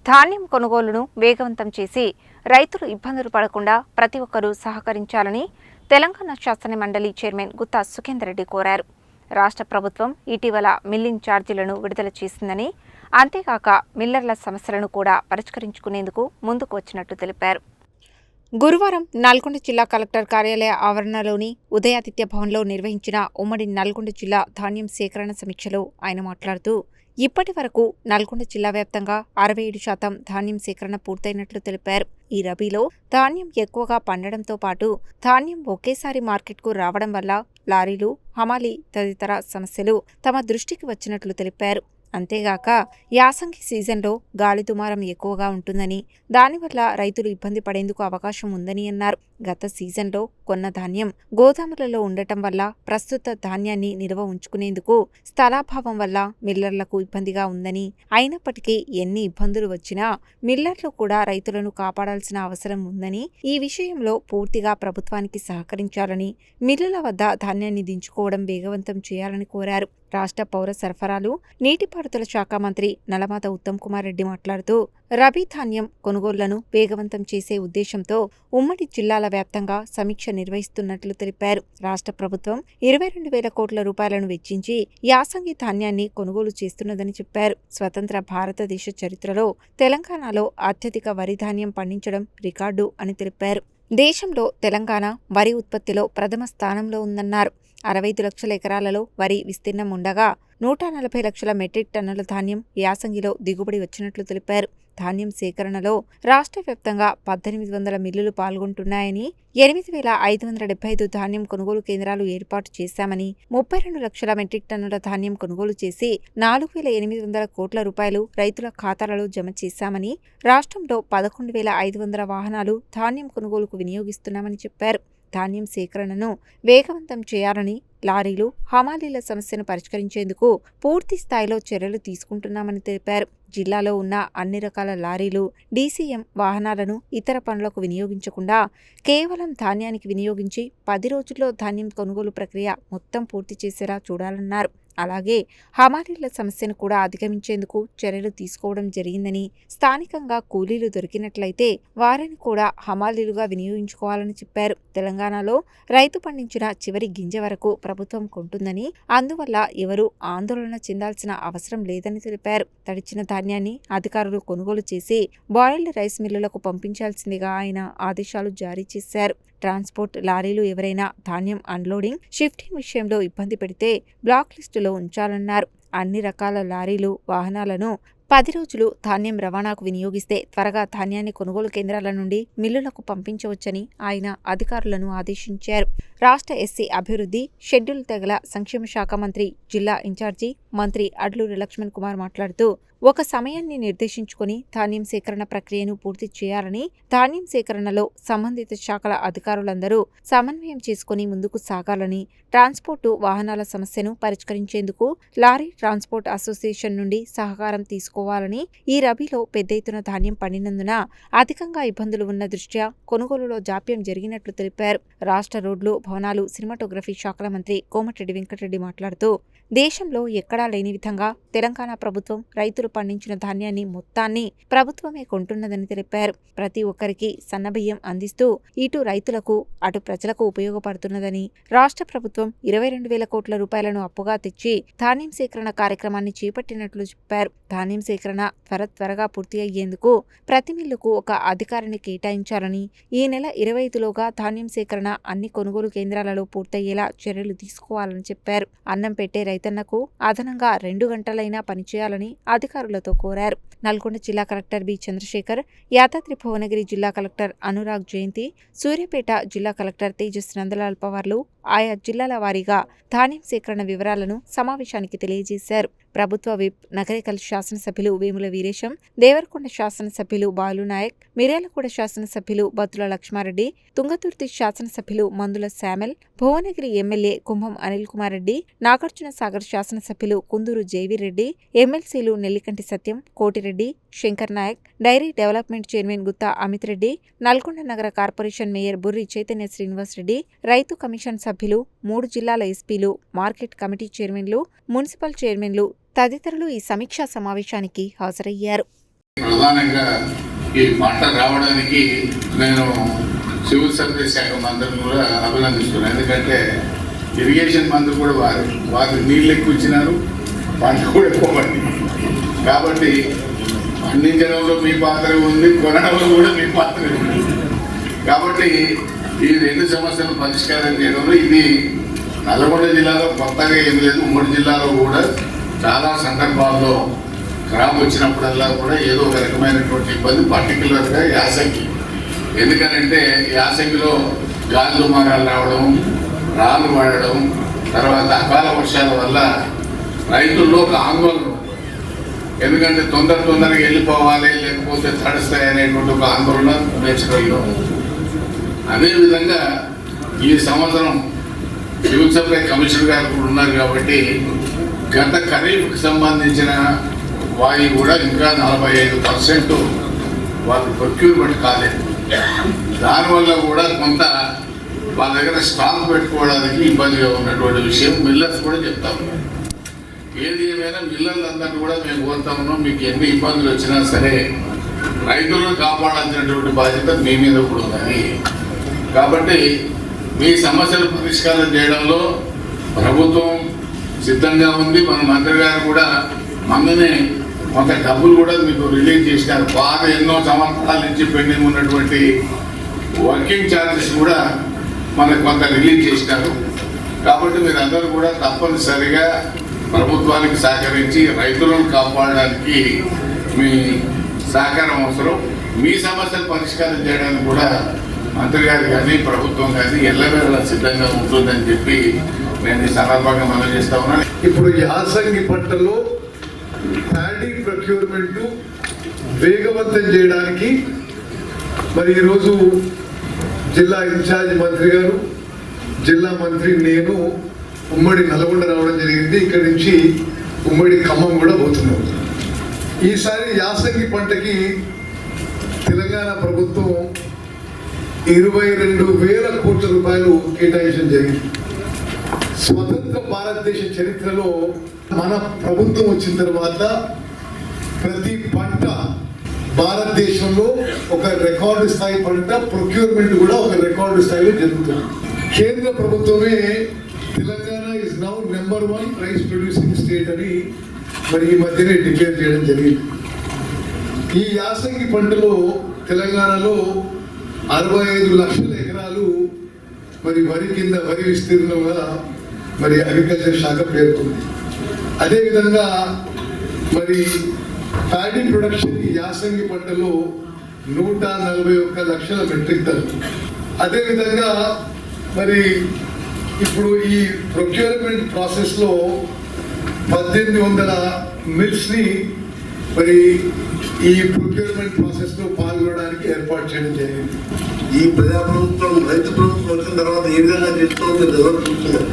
ధాన్యం కొనుగోలును వేగవంతం చేసి రైతులు ఇబ్బందులు పడకుండా ప్రతి ఒక్కరూ సహకరించాలని తెలంగాణ శాసన మండలి చైర్మన్ గుత్తా సుఖేందర్ రెడ్డి కోరారు. రాష్ట్ర ప్రభుత్వం ఇటీవల మిల్లింగ్ ఛార్జీలను విడుదల చేసిందని, అంతేకాక మిల్లర్ల సమస్యలను కూడా పరిష్కరించుకునేందుకు ముందుకు వచ్చినట్టు తెలిపారు. గురువారం నల్గొండ జిల్లా కలెక్టర్ కార్యాలయ ఆవరణలోని ఉదయాదిత్య భవన్లో నిర్వహించిన ఉమ్మడి నల్గొండ జిల్లా ధాన్యం సేకరణ సమీక్షలో ఆయన మాట్లాడుతూ, ఇప్పటి వరకు నల్గొండ జిల్లా వ్యాప్తంగా 67% ధాన్యం సేకరణ పూర్తయినట్లు తెలిపారు. ఈ రబీలో ధాన్యం ఎక్కువగా పండడంతో పాటు ధాన్యం ఒకేసారి మార్కెట్కు రావడం వల్ల లారీలు, హమాలీ తదితర సమస్యలు తమ దృష్టికి వచ్చినట్లు తెలిపారు. అంతేగాక యాసంగి సీజన్లో గాలి దుమారం ఎక్కువగా ఉంటుందని, దానివల్ల రైతులు ఇబ్బంది పడేందుకు అవకాశం ఉందని అన్నారు. గత సీజన్లో కొన్న ధాన్యం గోదాములలో ఉండటం వల్ల ప్రస్తుత ధాన్యాన్ని నిల్వ ఉంచుకునేందుకు స్థలాభావం వల్ల మిల్లర్లకు ఇబ్బందిగా ఉందని, అయినప్పటికీ ఎన్ని ఇబ్బందులు వచ్చినా మిల్లర్లు కూడా రైతులను కాపాడాల్సిన అవసరం ఉందని, ఈ విషయంలో పూర్తిగా ప్రభుత్వానికి సహకరించాలని, మిల్లుల వద్ద ధాన్యాన్ని దించుకోవడం వేగవంతం చేయాలని కోరారు. రాష్ట్ర పౌర సరఫరాలు, నీటిపారుదల శాఖ మంత్రి నల్లమాత ఉత్తమ్ కుమార్ రెడ్డి మాట్లాడుతూ, రబీ ధాన్యం కొనుగోళ్లను వేగవంతం చేసే ఉద్దేశంతో ఉమ్మడి జిల్లాల వ్యాప్తంగా సమీక్ష నిర్వహిస్తున్నట్లు తెలిపారు. రాష్ట్ర ప్రభుత్వం 22,000 కోట్ల రూపాయలను వెచ్చించి యాసంగి ధాన్యాన్ని కొనుగోలు చేస్తున్నదని చెప్పారు. స్వతంత్ర భారతదేశ చరిత్రలో తెలంగాణలో అత్యధిక వరి ధాన్యం పండించడం రికార్డు అని తెలిపారు. దేశంలో తెలంగాణ వరి ఉత్పత్తిలో ప్రథమ స్థానంలో ఉందన్నారు. 65 లక్షల ఎకరాలలో వరి విస్తీర్ణం ఉండగా 140 లక్షల మెట్రిక్ టన్నుల ధాన్యం యాసంగిలో దిగుబడి వచ్చినట్లు తెలిపారు. ధాన్యం సేకరణలో రాష్ట్ర వ్యాప్తంగా 1,800 మిల్లులు పాల్గొంటున్నాయని, 8,575 ధాన్యం కొనుగోలు కేంద్రాలు ఏర్పాటు చేశామని, 32 లక్షల మెట్రిక్ టన్నుల ధాన్యం కొనుగోలు చేసి 4,800 కోట్ల రూపాయలు రైతుల ఖాతాలలో జమ చేశామని, రాష్ట్రంలో 11,500 వాహనాలు ధాన్యం కొనుగోలుకు వినియోగిస్తున్నామని చెప్పారు. ధాన్యం సేకరణను వేగవంతం చేయాలని, లారీలు, హమాలీల సమస్యను పరిష్కరించేందుకు పూర్తి స్థాయిలో చర్యలు తీసుకుంటున్నామని తెలిపారు. జిల్లాలో ఉన్న అన్ని రకాల లారీలు, డీసీఎం వాహనాలను ఇతర పనులకు వినియోగించకుండా కేవలం ధాన్యానికి వినియోగించి 10 రోజుల్లో ధాన్యం కొనుగోలు ప్రక్రియ మొత్తం పూర్తి చేసేలా చూడాలన్నారు. అలాగే హమాలీల సమస్యను కూడా అధిగమించేందుకు చర్యలు తీసుకోవడం జరిగిందని, స్థానికంగా కూలీలు దొరికినట్లయితే వారిని కూడా హమాలీలుగా వినియోగించుకోవాలని చెప్పారు. తెలంగాణలో రైతు పండించిన చివరి గింజ వరకు ప్రభుత్వం కొంటుందని, అందువల్ల ఎవరూ ఆందోళన చెందాల్సిన అవసరం లేదని తెలిపారు. తడిచిన ధాన్యాన్ని అధికారులు కొనుగోలు చేసి బాయిల్డ్ రైస్ మిల్లులకు పంపించాల్సిందిగా ఆయన ఆదేశాలు జారీ చేశారు. ట్రాన్స్పోర్ట్ లారీలు ఎవరైనా ధాన్యం అన్లోడింగ్, షిఫ్టింగ్ విషయంలో ఇబ్బంది పెడితే బ్లాక్ లిస్టులో ఉంచాలన్నారు. అన్ని రకాల లారీలు, వాహనాలను 10 రోజులు ధాన్యం రవాణాకు వినియోగిస్తే త్వరగా ధాన్యాన్ని కొనుగోలు కేంద్రాల నుండి మిల్లులకు పంపించవచ్చని ఆయన అధికారులను ఆదేశించారు. రాష్ట్ర ఎస్సీ అభివృద్ధి, షెడ్యూల్ తెగల సంక్షేమ శాఖ మంత్రి, జిల్లా ఇన్ఛార్జి మంత్రి అడ్లూరి లక్ష్మణ్ కుమార్ మాట్లాడుతూ, ఒక సమయాన్ని నిర్దేశించుకుని ధాన్యం సేకరణ ప్రక్రియను పూర్తి చేయాలని, ధాన్యం సేకరణలో సంబంధిత శాఖల అధికారులందరూ సమన్వయం చేసుకుని ముందుకు సాగాలని, ట్రాన్స్పోర్టు వాహనాల సమస్యను పరిష్కరించేందుకు లారీ ట్రాన్స్పోర్ట్ అసోసియేషన్ నుండి సహకారం తీసుకోవాలని, ఈ రబీలో పెద్ద ఎత్తున ధాన్యం పండినందున అధికంగా ఇబ్బందులు ఉన్న దృష్ట్యా కొనుగోలులో జాప్యం జరిగినట్లు తెలిపారు. రాష్ట్ర రోడ్లు, భవనాలు, సినిమాటోగ్రఫీ శాఖల మంత్రి కోమటిరెడ్డి వెంకటరెడ్డి మాట్లాడుతూ, దేశంలో ఎక్కడా లేని విధంగా తెలంగాణ ప్రభుత్వం రైతులు పండించిన ధాన్యాన్ని మొత్తాన్ని ప్రభుత్వమే కొంటున్నదని తెలిపారు. ప్రతి ఒక్కరికి సన్నబియ్యం అందిస్తూ ఇటు రైతులకు, అటు ప్రజలకు ఉపయోగపడుతున్నదని, రాష్ట్ర ప్రభుత్వం 22,000 కోట్ల రూపాయలను అప్పుగా తెచ్చి ధాన్యం సేకరణ కార్యక్రమాన్ని చేపట్టినట్లు చెప్పారు. ధాన్యం సేకరణ త్వరగా పూర్తి అయ్యేందుకు ప్రతి మిల్లుకు ఒక అధికారిని కేటాయించాలని, ఈ నెల 25లోగా ధాన్యం సేకరణ అన్ని కొనుగోలు కేంద్రాలలో పూర్తయ్యేలా చర్యలు తీసుకోవాలని చెప్పారు. అన్నం పెట్టే రైతన్నకు అదనంగా 2 గంటలైనా పనిచేయాలని అధికారులతో కోరారు. నల్గొండ జిల్లా కలెక్టర్ బి చంద్రశేఖర్, యాదాద్రి భువనగిరి జిల్లా కలెక్టర్ అనురాగ్ జయంతి, సూర్యాపేట జిల్లా కలెక్టర్ తేజస్ నందలాల్ పవార్లు ఆయా జిల్లాల వారీగా ధాన్యం సేకరణ వివరాలను సమావేశానికి తెలియజేశారు. ప్రభుత్వ విప్, నగరేకల్ శాసనసభ్యులు వేముల వీరేశం, దేవరకొండ శాసనసభ్యులు బాలునాయక్, మిర్యాలగూడ శాసనసభ్యులు బత్తుల లక్ష్మారెడ్డి, తుంగతుర్తి శాసనసభ్యులు మందుల శామెల్, భువనగిరి ఎమ్మెల్యే కుంభం అనిల్ కుమార్ రెడ్డి, నాగార్జున సాగర్ శాసనసభ్యులు కుందూరు జైవీరెడ్డి, ఎమ్మెల్సీలు Nellikanti Satyam, Kotireddy, Shankar Naik, dairy development chairman Gutta Amit Reddy, Nalgonda నగర కార్పొరేషన్ మేయర్ బుర్రి చైతన్య శ్రీనివాస్ రెడ్డి, రైతు కమిషన్ సభ్యులు, 3 జిల్లాల ఎస్పీలు, మార్కెట్ కమిటీ చైర్మన్లు, మున్సిపల్ చైర్మన్లు తదితరులు ఈ సమీక్షా సమావేశానికి హాజరయ్యారు. ప్రధానంగా ఈ పంట రావడానికి నేను సివిల్ సప్లైస్ శాఖ మంత్రిని కూడా అభినందిస్తున్నాను. ఎందుకంటే ఇరిగేషన్ మంత్రి కూడా వారి నీళ్ళు ఎక్కువ ఇచ్చినారు, పంట కూడా ఎక్కువ పండింది. కాబట్టి పండించడంలో మీ పాత్ర ఉంది, కొనడంలో కూడా మీ పాత్ర ఉంది. కాబట్టి ఈ రెండు సమస్యలు పరిష్కారం చేయడంలో ఇది నల్గొండ జిల్లాలో కొత్తగా ఏం లేదు. ఉమ్మడి జిల్లాలో కూడా చాలా సందర్భాల్లో క్రాప్ వచ్చినప్పుడల్లా కూడా ఏదో ఒక రకమైనటువంటి ఇబ్బంది, పర్టికులర్గా యాసంగి. ఎందుకనంటే యాసంగిలో గాలి దుమారాలు రావడం, రాళ్ళు పడడం, తర్వాత అకాల వర్షాల వల్ల రైతుల్లో ఒక ఆందోళన. ఎందుకంటే తొందరగా వెళ్ళిపోవాలి, లేకపోతే తడుస్తాయి అనేటువంటి ఒక ఆందోళన నేచురల్లో. అదేవిధంగా ఈ సంవత్సరం సివిల్ సప్లై కమిషనర్ గారు కూడా ఉన్నారు కాబట్టి గత ఖరీఫ్కి సంబంధించిన వాయి కూడా ఇంకా 45% వాళ్ళు ప్రొక్యూర్మెంట్ కాలేదు. దానివల్ల కూడా కొంత వాళ్ళ దగ్గర స్టాక్ పెట్టుకోవడానికి ఇబ్బందిగా ఉన్నటువంటి విషయం మిల్లర్స్ కూడా చెప్తా ఉన్నారు. ఏది ఏమైనా మిల్లర్లందరినీ కూడా మేము కోరుతా ఉన్నాం, మీకు ఎన్ని ఇబ్బందులు వచ్చినా సరే రైతులను కాపాడాల్సినటువంటి బాధ్యత మీ మీద కూడా ఉంది. కాబట్టి మీ సమస్యలు పరిష్కారం చేయడంలో ప్రభుత్వం సిద్ధంగా ఉంది. మన మంత్రి గారు కూడా మొన్ననే కొంత డబ్బులు కూడా మీకు రిలీజ్ చేసినారు. పాత ఎన్నో సంవత్సరాల నుంచి పెండింగ్ ఉన్నటువంటి వర్కింగ్ ఛార్జెస్ కూడా మనకు కొంత రిలీజ్ చేసినారు. కాబట్టి మీరందరూ కూడా తప్పనిసరిగా ప్రభుత్వానికి సహకరించి రైతులను కాపాడడానికి మీ సహకారం అవసరం. మీ సమస్యలు పరిష్కారం చేయడానికి కూడా మంత్రి గారు కానీ ప్రభుత్వం కానీ ఎల్లవేళలా సిద్ధంగా ఉంటుందని చెప్పి నేను ఈ సందర్భంగా మనం చేస్తా ఉన్నాను. ఇప్పుడు యాసంగి పంటలో ప్యాడీ ప్రొక్యూర్మెంట్ వేగవంతం చేయడానికి మరి ఈరోజు జిల్లా ఇన్ఛార్జ్ మంత్రి గారు, జిల్లా మంత్రి, నేను ఉమ్మడి నల్గొండ రావడం జరిగింది. ఇక్కడి నుంచి ఉమ్మడి ఖమ్మం కూడా పోతున్నాం. ఈసారి యాసంగి పంటకి తెలంగాణ ప్రభుత్వం 22,000 కోట్ల రూపాయలు కేటాయించడం జరిగింది. స్వతంత్ర భారతదేశ చరిత్రలో మన ప్రభుత్వం వచ్చిన తర్వాత ప్రతి పంట భారతదేశంలో ఒక రికార్డు స్థాయి పంట ప్రొక్యూర్మెంట్ కూడా ఒక రికార్డు స్థాయిలో జరుగుతుంది. కేంద్ర ప్రభుత్వమే Telangana is now number 1 rice producing state అని మరి ఈ మధ్యనే డిక్లేర్ చేయడం జరిగింది. ఈ యాసంగి పంటలో తెలంగాణలో 65 లక్షల ఎకరాలు మరి వరి కింద వరి విస్తీర్ణంగా మరి అగ్రికల్చర్ శాఖ పేర్కొంది. అదేవిధంగా మరి ప్యాడీ ప్రొడక్షన్ ఈ యాసంగి పంటలో 141 లక్షల మెట్రిక్ టన్. అదేవిధంగా మరి ఇప్పుడు ఈ ప్రొక్యూర్మెంట్ ప్రాసెస్లో 1800 మిల్స్ని మరి ఈ ప్రొక్యూర్మెంట్ ప్రాసెస్లో పాల్గొనడానికి ఏర్పాటు చేయడం జరిగింది. ఈ ప్రజాప్రభుత్వం రైతు ప్రభుత్వం వచ్చిన తర్వాత ఏ విధంగా చేస్తుందో ఎవరు చూస్తున్నారు.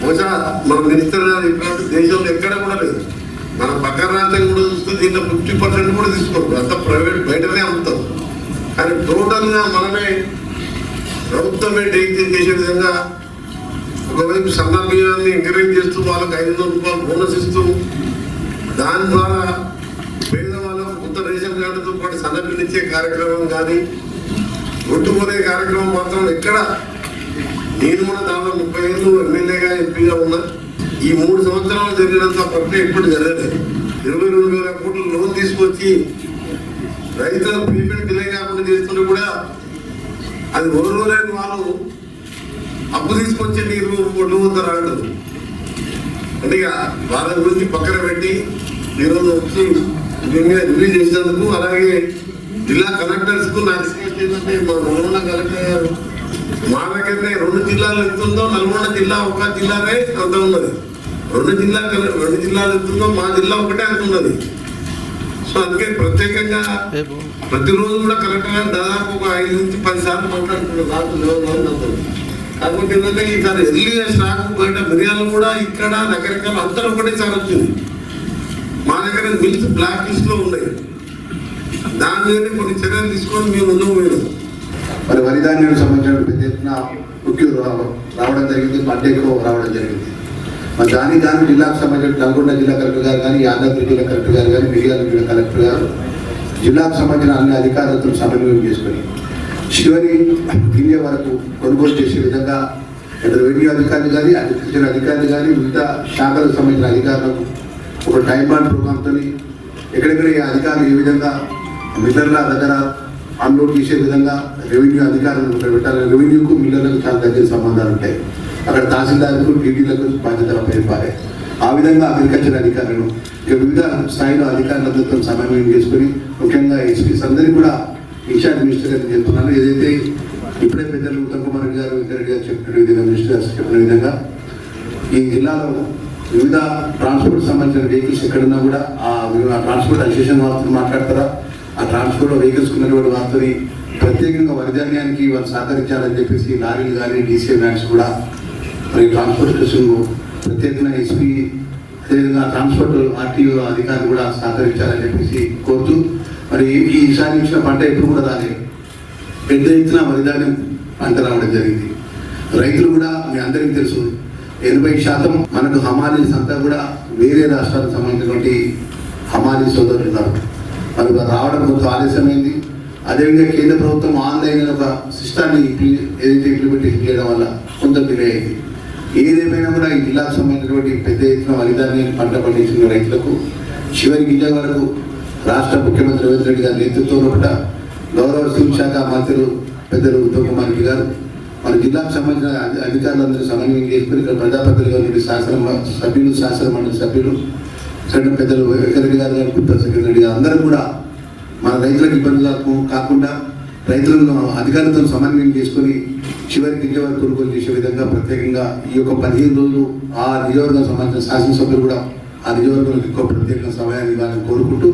బహుశా మన మినిస్టర్ గారు చెప్పినట్టు దేశంలో ఎక్కడ కూడా లేదు. మన పక్కన రాష్ట్రం కూడా చూస్తే దీంట్లో 50% కూడా తీసుకోరు, అంతా ప్రైవేట్ బయటనే అమ్ముతాం. కానీ టోటల్గా మనమే ప్రభుత్వమే డైరెక్ట్ చేసే విధంగా ఒకవైపు సన్న బియ్యాన్ని ఎంకరేజ్ చేస్తూ వాళ్ళకి 500 రూపాయలు బోనస్ ఇస్తూ దాని ద్వారా పేదవాళ్ళకు కొత్త రేషన్ కార్డుతో పాటు సన్న బియ్యం ఇచ్చే కార్యక్రమం కానీ ఒట్టుకునే కార్యక్రమం మాత్రం ఎక్కడ. నేను కూడా దాదాపు 30 ఏళ్ళు ఎమ్మెల్యేగా ఎంపీగా ఉన్నా. ఈ 3 సంవత్సరాలు జరిగినంత ప్రక్రియ ఎప్పుడు జరగలేదు. 22,000 కోట్లు లోన్ తీసుకొచ్చి రైతుల పేమెంట్ డిలే కాకుండా చేస్తుంటే కూడా అది ఒరలేని వాళ్ళు అప్పు తీసుకొచ్చి 20 కోట్లు అంటారు. అంటే ఇక వాళ్ళ గురించి పక్కన పెట్టి ఈరోజు వచ్చి దీని మీద రిలీజ్ చేసినందుకు, అలాగే జిల్లా కలెక్టర్స్ కు నా రిక్వెస్ట్ ఏంటంటే మా నల్గొండ కలెక్టర్ గారు మా దగ్గరనే 2 జిల్లాలు ఎంతుందో నల్గొండ జిల్లా ఒక జిల్లానే అంత ఉన్నది. 2 జిల్లాలు ఎంతుందో మా జిల్లా ఒకటే అంత ఉన్నది. సో అందుకే ప్రత్యేకంగా ప్రతిరోజు కూడా కలెక్టర్ గారు దాదాపు ఒక 5 నుంచి 10 సార్లు మాట్లాడుతున్నారు. కాకపోతే ఏంటంటే ఈసారి ఎర్లీగా స్టాక్ బయట మిరియాలు కూడా ఇక్కడ రకరకాల అంతా ఒకటేసారి వచ్చింది. మా దగ్గర మిల్స్ బ్లాక్ లిస్ట్ లో ఉన్నాయి. దాని మీద కొన్ని చర్యలు తీసుకొని మేము ముందుకు పోయినాం. మరి వరి ధాన్యానికి సంబంధించిన పెద్ద ఎత్తున ముఖ్యం రావడం జరిగింది, పంట ఎక్కువ రావడం జరిగింది. మరి దాని జిల్లాకు సంబంధించిన నల్గొండ జిల్లా కలెక్టర్ గారు కానీ, యాదాద్రి జిల్లా కలెక్టర్ గారు కానీ, మిర్యాల జిల్లా కలెక్టర్ గారు జిల్లాకు సంబంధించిన అన్ని అధికారులతో సమన్వయం చేసుకొని చివరి గింజ వరకు కొనుగోలు చేసే విధంగా రెవెన్యూ అధికారులు కానీ అగ్రికల్చర్ అధికారులు కానీ వివిధ శాఖలకు సంబంధించిన అధికారులకు ఒక టైం బాండ్ ప్రోగ్రామ్తో ఎక్కడెక్కడ ఈ అధికారులు ఏ విధంగా మిల్లర్ల దగ్గర అన్లోడ్ చేసే విధంగా రెవెన్యూ అధికారులను పెట్టాలి. రెవెన్యూకు మిల్లర్లకు చాలా దగ్గర సంబంధాలు ఉంటాయి. అక్కడ తహసీల్దార్లకు టీటీలకు బాధ్యతలు అప్పచెప్పాలి. ఆ విధంగా అగ్రికల్చర్ అధికారులను వివిధ స్థాయిలో అధికారులందరితో సమన్వయం చేసుకుని ముఖ్యంగా ఎస్పీస్ అందరికీ కూడా ఇన్ఛార్జ్ మినిస్టర్ గారు చెప్తున్నారు. ఏదైతే ఇప్పుడే పెద్దలు ఉత్తమ్ కుమార్ గారు వెంకరెడ్డి గారు చెప్పిన విధంగా మినిస్టర్ గారు చెప్పిన విధంగా ఈ జిల్లాలో వివిధ ట్రాన్స్పోర్ట్ సంబంధించిన వెహికల్స్ ఎక్కడున్నా కూడా ఆ ట్రాన్స్పోర్ట్ అసోసియేషన్ వారితో మాట్లాడతారా, ఆ ట్రాన్స్పోర్ట్ వెహికల్స్ ఉన్నటువంటి వారితో ప్రత్యేకంగా వరిధాన్యానికి వాళ్ళు సహకరించాలని చెప్పేసి లారీలు కానీ డీసీ వ్యాన్స్ కూడా మరి ట్రాన్స్పోర్ట్ స్టేషన్ ప్రత్యేకంగా ఎస్పీ అదేవిధంగా ట్రాన్స్పోర్ట్ ఆర్టీఓ అధికారులు కూడా సహకరించాలని చెప్పేసి కోరుతూ మరి ఈసారి ఇచ్చిన పంట ఎప్పుడు కూడా రాలేదు. పెద్ద ఎత్తున వరిధాన్యం పంట రావడం జరిగింది. రైతులు కూడా మీ అందరికీ తెలుసు 80% మనకు హమాలీస్ అంతా కూడా వేరే రాష్ట్రాలకు సంబంధించినటువంటి హమాలీ సోదరులు ఉన్నారు. మనకు రావడం కొంత ఆలస్యమైంది. అదేవిధంగా కేంద్ర ప్రభుత్వం ఆన్లైన్ ఒక సిస్టాన్ని ఏదైతే ఇంప్లిమెంటేషన్ చేయడం వల్ల కొంత డిలే అయింది. ఏదేమైనా కూడా ఈ జిల్లాకు సంబంధించినటువంటి పెద్ద ఎత్తున వరిధాన్యాన్ని పంట పండించిన రైతులకు చివరి గింజ వరకు రాష్ట్ర ముఖ్యమంత్రి రేవంత్ రెడ్డి గారి నేతృత్వంలో కూడా గౌరవ సివిల్ శాఖ మంత్రులు పెద్దలు ఉత్తమ్ కుమార్ రెడ్డి గారు మన జిల్లాకు సంబంధించిన అధికారులందరూ సమన్వయం చేసుకుని ఇక్కడ ప్రజాప్రతినిధులు శాసన మండలి సభ్యులు పెద్దలు వెంకరెడ్డి గారు కానీ గుత్తా సుఖేంద్ర గారు అందరూ కూడా మన రైతులకు ఇబ్బందులు కాకుండా రైతులను అధికారులతో సమన్వయం చేసుకుని చివరి గింజ వరకు కొనుగోలు చేసే విధంగా ప్రత్యేకంగా ఈ యొక్క 15 రోజులు ఆ నియోజకవర్గం సంబంధించిన శాసనసభ్యులు కూడా ఆ నియోజకవర్గానికి ఎక్కువ ప్రత్యేకంగా సమయాన్ని ఇవ్వాలని కోరుకుంటూ